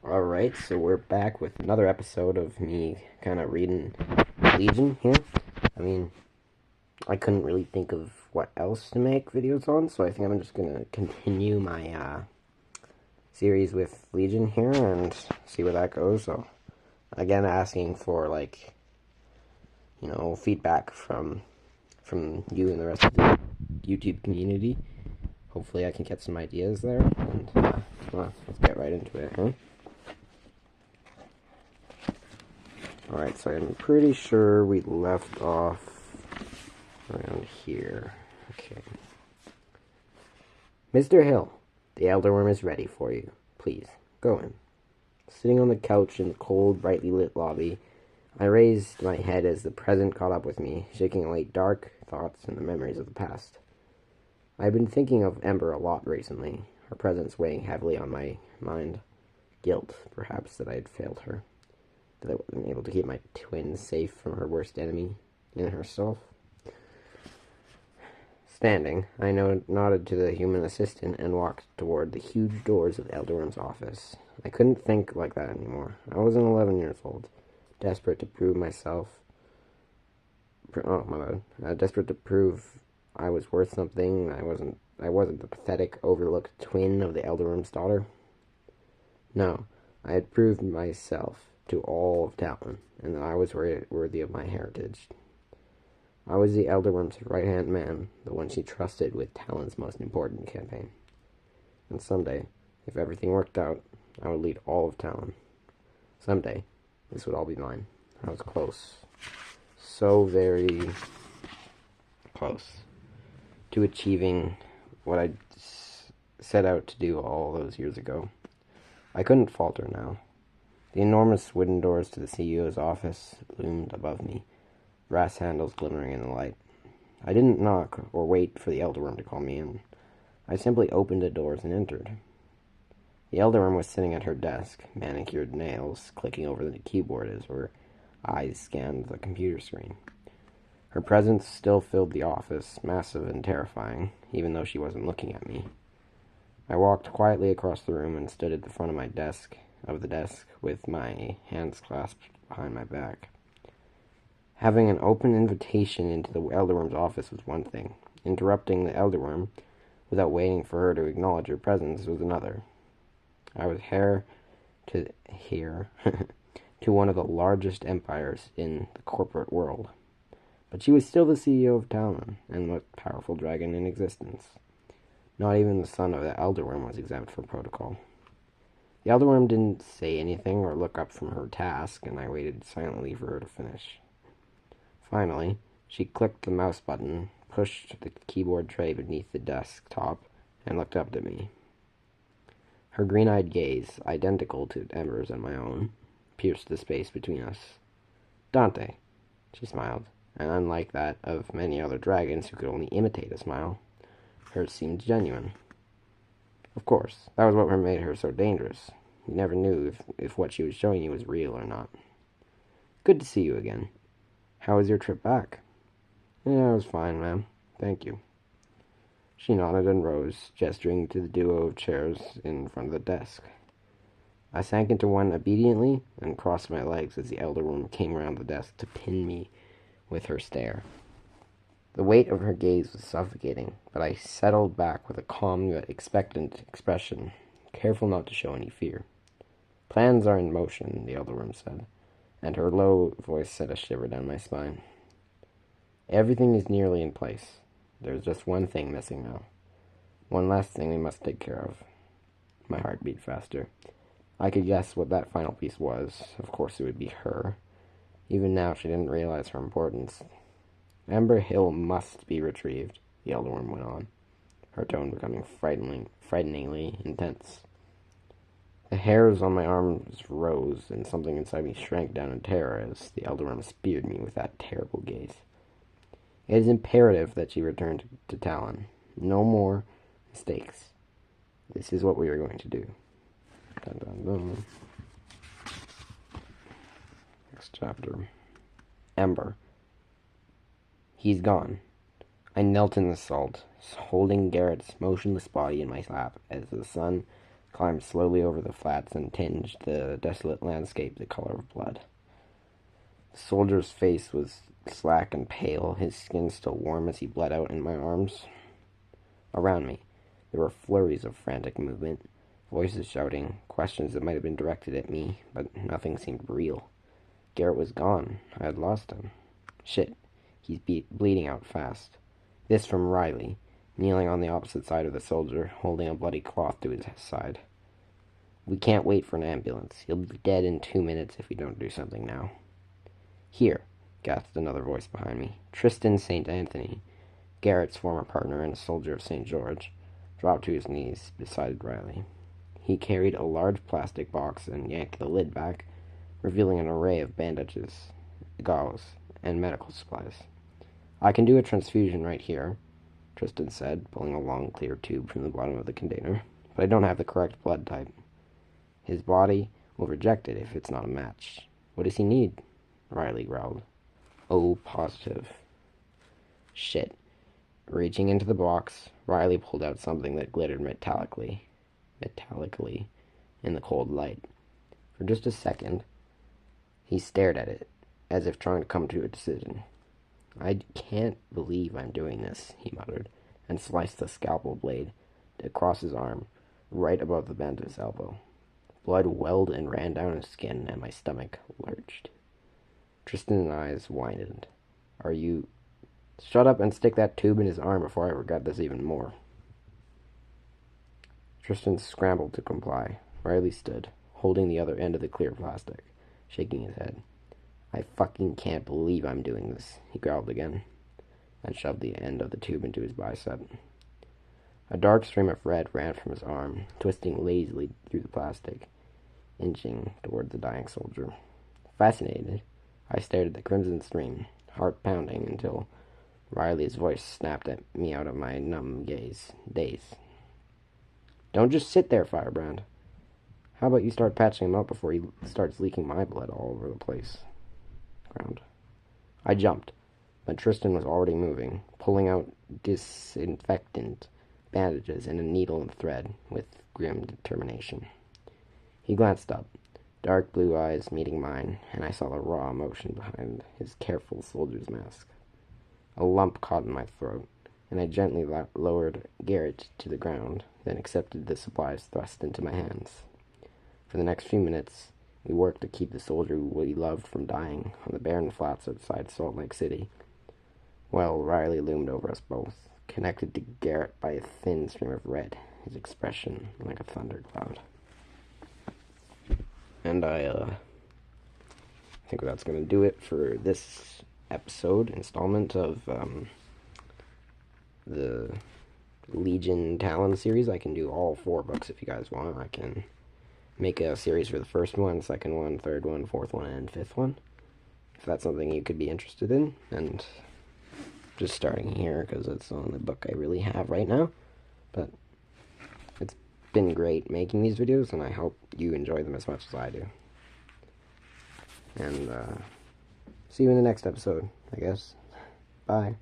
Alright, so we're back with another episode of me kind of reading Legion here. I mean, I couldn't really think of what else to make videos on, so I think I'm just gonna continue my series with Legion here and see where that goes. So, again, asking for, like, feedback from you and the rest of the YouTube community. Hopefully I can get some ideas there, and well, let's get right into it, huh? Alright, so I'm pretty sure we left off around here. Okay. Mr. Hill, the Elder Worm is ready for you. Please, go in. Sitting on the couch in the cold, brightly lit lobby, I raised my head as the present caught up with me, shaking away dark thoughts and the memories of the past. I had been thinking of Ember a lot recently, her presence weighing heavily on my mind. Guilt, perhaps, that I had failed her. That I wasn't able to keep my twin safe from her worst enemy, in herself. Standing, I nodded to the human assistant and walked toward the huge doors of Elderworm's office. I couldn't think like that anymore. I wasn't 11 years old, desperate to prove myself. Desperate to prove I was worth something. I wasn't the pathetic, overlooked twin of the Elderworm's daughter. No, I had proved myself to all of Talon, and that I was worthy of my heritage. I was the Elderworm's right-hand man, the one she trusted with Talon's most important campaign. And someday, if everything worked out, I would lead all of Talon. Someday, this would all be mine. I was close. So very close to achieving what I set out to do all those years ago. I couldn't falter now. The enormous wooden doors to the CEO's office loomed above me, brass handles glimmering in the light. I didn't knock or wait for the Elderworm to call me in. I simply opened the doors and entered. The Elderworm was sitting at her desk, manicured nails clicking over the keyboard as her eyes scanned the computer screen. Her presence still filled the office, massive and terrifying, even though she wasn't looking at me. I walked quietly across the room and stood at the front of the desk with my hands clasped behind my back. Having an open invitation into the Elderworm's office was one thing. Interrupting the Elderworm without waiting for her to acknowledge her presence was another. I was heir to one of the largest empires in the corporate world. But she was still the CEO of Talon, and the most powerful dragon in existence. Not even the son of the Elderworm was exempt from protocol. The Elderworm didn't say anything or look up from her task, and I waited silently for her to finish. Finally, she clicked the mouse button, pushed the keyboard tray beneath the desktop, and looked up at me. Her green-eyed gaze, identical to Ember's and my own, pierced the space between us. "Dante," she smiled, and unlike that of many other dragons who could only imitate a smile, hers seemed genuine. Of course, that was what made her so dangerous. You never knew if what she was showing you was real or not. "Good to see you again. How was your trip back?" "Yeah, it was fine, ma'am. Thank you." She nodded and rose, gesturing to the duo of chairs in front of the desk. I sank into one obediently and crossed my legs as the Elderworm came around the desk to pin me with her stare. The weight of her gaze was suffocating, but I settled back with a calm yet expectant expression, careful not to show any fear. "Plans are in motion," the Elderworm said, and her low voice sent a shiver down my spine. "Everything is nearly in place. There's just one thing missing now. One last thing we must take care of." My heart beat faster. I could guess what that final piece was. Of course it would be her. Even now she didn't realize her importance. "Ember Hill must be retrieved," the Elderworm went on, her tone becoming frighteningly intense. The hairs on my arms rose, and something inside me shrank down in terror as the Elderworm speared me with that terrible gaze. "It is imperative that she return to Talon. No more mistakes. This is what we are going to do." Dun, dun, dun. Next chapter. Ember. He's gone. I knelt in the salt, holding Garrett's motionless body in my lap as the sun climbed slowly over the flats and tinged the desolate landscape the color of blood. The soldier's face was slack and pale, his skin still warm as he bled out in my arms. Around me, there were flurries of frantic movement, voices shouting, questions that might have been directed at me, but nothing seemed real. Garrett was gone. I had lost him. Shit, he's bleeding out fast. This from Riley, kneeling on the opposite side of the soldier, holding a bloody cloth to his side. We can't wait for an ambulance. He'll be dead in 2 minutes if we don't do something now. Here, gasped another voice behind me. Tristan St. Anthony, Garrett's former partner and a soldier of St. George, dropped to his knees beside Riley. He carried a large plastic box and yanked the lid back, revealing an array of bandages, gauze, and medical supplies. I can do a transfusion right here, Tristan said, pulling a long, clear tube from the bottom of the container, but I don't have the correct blood type. His body will reject it if it's not a match. What does he need? Riley growled. O positive. Shit. Reaching into the box, Riley pulled out something that glittered metallically in the cold light. For just a second, he stared at it, as if trying to come to a decision. I can't believe I'm doing this, he muttered, and sliced the scalpel blade across his arm, right above the bend of his elbow. Blood welled and ran down his skin, and my stomach lurched. Tristan's eyes widened. Are you... Shut up and stick that tube in his arm before I regret this even more. Tristan scrambled to comply. Riley stood, holding the other end of the clear plastic, shaking his head. I fucking can't believe I'm doing this, he growled again, and shoved the end of the tube into his bicep. A dark stream of red ran from his arm, twisting lazily through the plastic, inching toward the dying soldier. Fascinated, I stared at the crimson stream, heart pounding, until Riley's voice snapped at me out of my numb daze. Don't just sit there, Firebrand. How about you start patching him up before he starts leaking my blood all over the place? Ground. I jumped, but Tristan was already moving, pulling out disinfectant, bandages, and a needle and thread with grim determination. He glanced up, dark blue eyes meeting mine, and I saw the raw emotion behind his careful soldier's mask. A lump caught in my throat, and I gently lowered Garrett to the ground, then accepted the supplies thrust into my hands. For the next few minutes, we worked to keep the soldier we loved from dying on the barren flats outside Salt Lake City, while Riley loomed over us both, connected to Garrett by a thin stream of red, his expression like a thundercloud. And I think that's going to do it for this installment of the Legion Talon series. I can do all 4 books if you guys want. I can make a series for the first one, second one, third one, fourth one, and fifth one, if that's something you could be interested in. And just starting here because it's the only book I really have right now, but it's been great making these videos, and I hope you enjoy them as much as I do. And see you in the next episode, I guess. Bye.